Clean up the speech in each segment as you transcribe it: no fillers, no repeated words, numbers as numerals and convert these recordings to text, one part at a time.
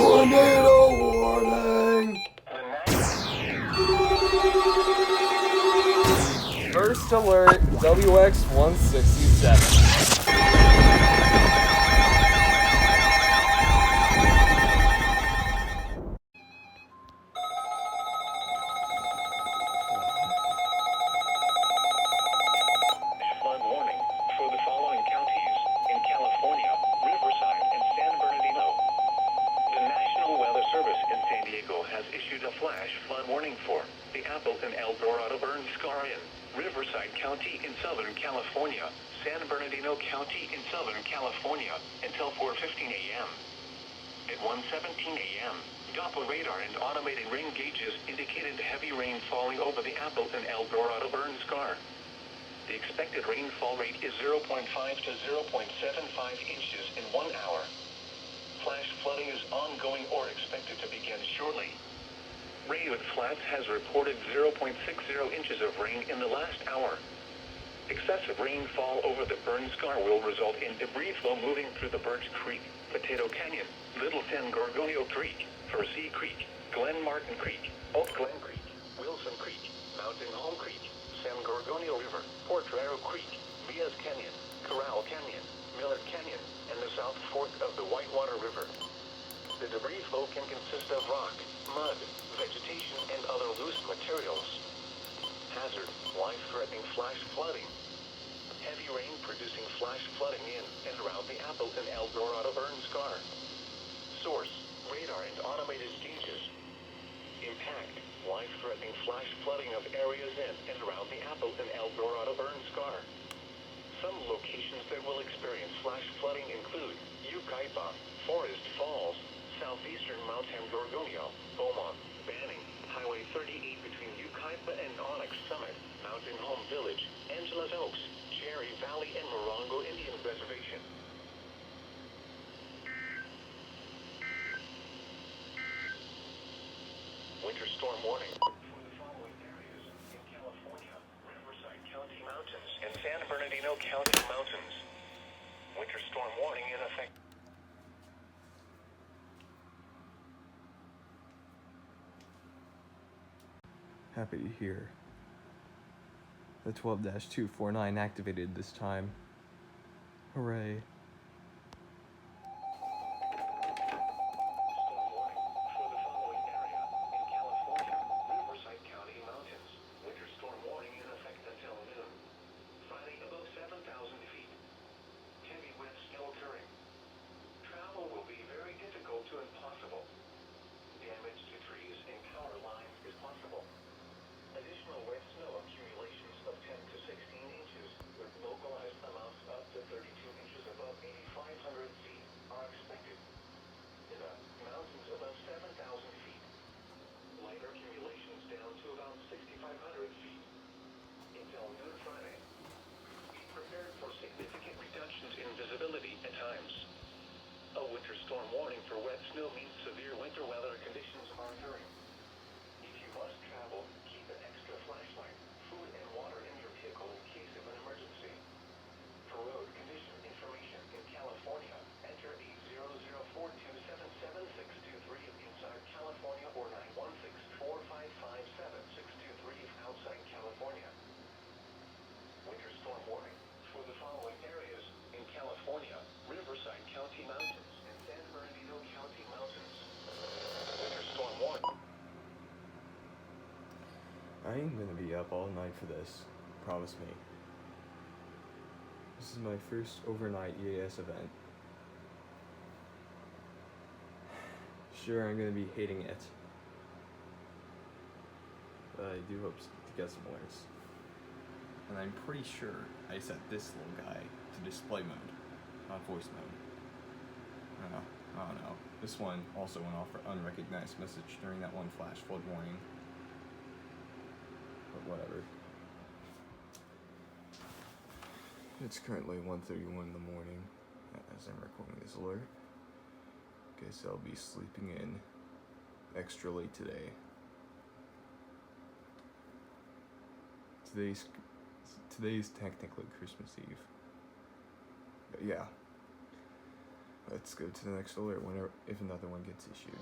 Tornado warning! First alert, WX-167. Flood warning for the following counties in California, Riverside, and San Bernardino. The National Weather Service in San Diego has issued a flash flood warning for the Appleton El Dorado Burn Scar in Riverside County in Southern California, San Bernardino County in Southern California until 4:15 a.m. At 1:17 a.m., Doppler radar and automated rain gauges indicated heavy rain falling over the Appleton El Dorado Burn Scar. The expected rainfall rate is 0.5 to 0.75 inches in 1 hour. Flash flooding is ongoing or expected to begin shortly. Redwood Flats has reported 0.60 inches of rain in the last hour. Excessive rainfall over the burn scar will result in debris flow moving through the Birch Creek, Potato Canyon, Little San Gorgonio Creek, Fursey Creek, Glen Martin Creek, Oak Glen Creek, Wilson Creek, Mountain Home Creek, San Gorgonio River, Potrero Creek, Villas Canyon, Corral Canyon, Miller Canyon, and the South Fork of the Whitewater River. The debris flow can consist of rock, mud, vegetation, and other loose materials. Hazard, life-threatening flash flooding. Heavy rain producing flash flooding in and around the Appleton El Dorado Burn Scar. Source, radar and automated gauges. Impact, life-threatening flash flooding of areas in and around the Appleton El Dorado Burn Scar. Some locations that will experience flash flooding include Yucaipa, Forest Falls, southeastern Mount San Gorgonio, Beaumont, Banning, Highway 38 between Yucaipa and Onyx Summit, Mountain Home Village, Angeles Oaks, Cherry Valley, and Morongo Indian Reservation. Winter storm warning for the following areas in California, Riverside County Mountains, and San Bernardino County Mountains. Winter storm warning in effect. Happy to hear. The 12-249 activated this time. Hooray. Storm warning for the following area in California, Riverside County Mountains. Winter storm warning in effect until noon. Friday above 7,000 feet. Heavy wet snow occurring. Travel will be very difficult to impossible. Damage to trees and power lines is possible. Additional wet snow accumulations of 10 to 16 inches with localized amounts up to 32 inches above 8,500 feet are expected. In the mountains above 7,000 feet. Lighter accumulations down to about 6,500 feet. Until noon Friday. Be prepared for significant reductions in visibility at times. A winter storm warning for wet snow means severe winter weather conditions are occurring. If you must travel, keep an extra flashlight, food, and water in your vehicle in case of an emergency. For road condition information in California, enter 800-427-7623 inside California or 916-455-7623 outside California. Winter storm warning for the following areas in California, Riverside County Mountains, and San Bernardino County Mountains. Winter storm warning. I ain't gonna be up all night for this. Promise me. This is my first overnight EAS event. Sure, I'm gonna be hating it. But I do hope to get some alerts. And I'm pretty sure I set this little guy to display mode, not voice mode. I don't know. This one also went off for unrecognized message during that one flash flood warning. But whatever. It's currently 1:31 in the morning as I'm recording this alert. Guess I'll be sleeping in extra late today. Today's technically Christmas Eve. But yeah. let's go to the next alert whenever if another one gets issued.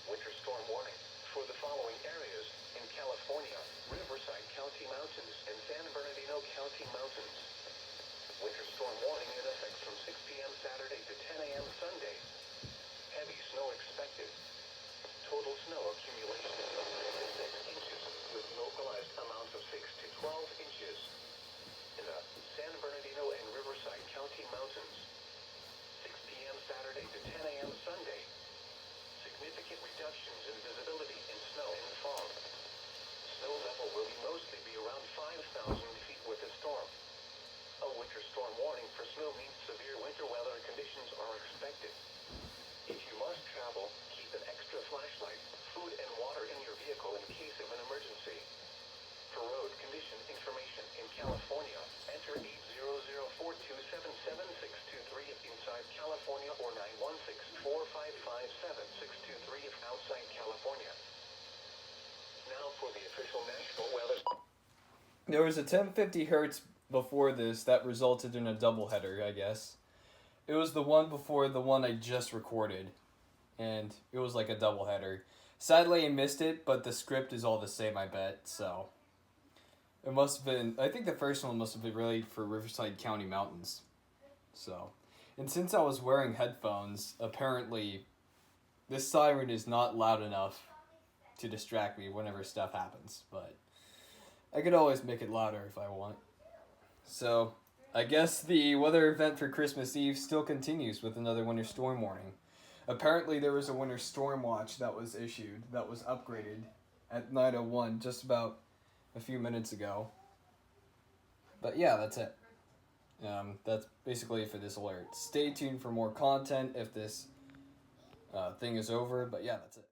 Winter storm warning for the following areas in California: Riverside County Mountains and San Bernardino County Mountains. Winter storm warning in effect from 6 p.m. Saturday to 10 a.m. Sunday. Heavy snow expected. Total snow accumulation of 3 to 6 inches with localized amounts of 6 to 12 inches. In the San Bernardino and Riverside County Mountains. 6 p.m. Saturday to 10 a.m. Sunday. Significant reductions in visibility in snow and fog. Snow level will mostly be around 5,000 feet with the storm. A winter storm warning for snow means severe winter weather conditions are expected. If you must travel, keep an extra flashlight, food and water in your vehicle in case of an emergency. For road condition information in California, enter 800-427-7623 if inside California or 916-4557-623 if outside California. Now for the official national weather. There was a 1050 hertz before this that resulted in a doubleheader, I guess. It was the one before the one I just recorded, and it was like a doubleheader. Sadly, I missed it, but the script is all the same, I bet, so... It must have been... I think the first one must have been relayed for Riverside County Mountains. So... And since I was wearing headphones, apparently this siren is not loud enough to distract me whenever stuff happens, but I could always make it louder if I want. So, I guess the weather event for Christmas Eve still continues with another winter storm warning. Apparently there was a winter storm watch that was issued, that was upgraded at 9:01 just about a few minutes ago. But yeah, that's it. That's basically it for this alert. Stay tuned for more content if this thing is over, but yeah, that's it.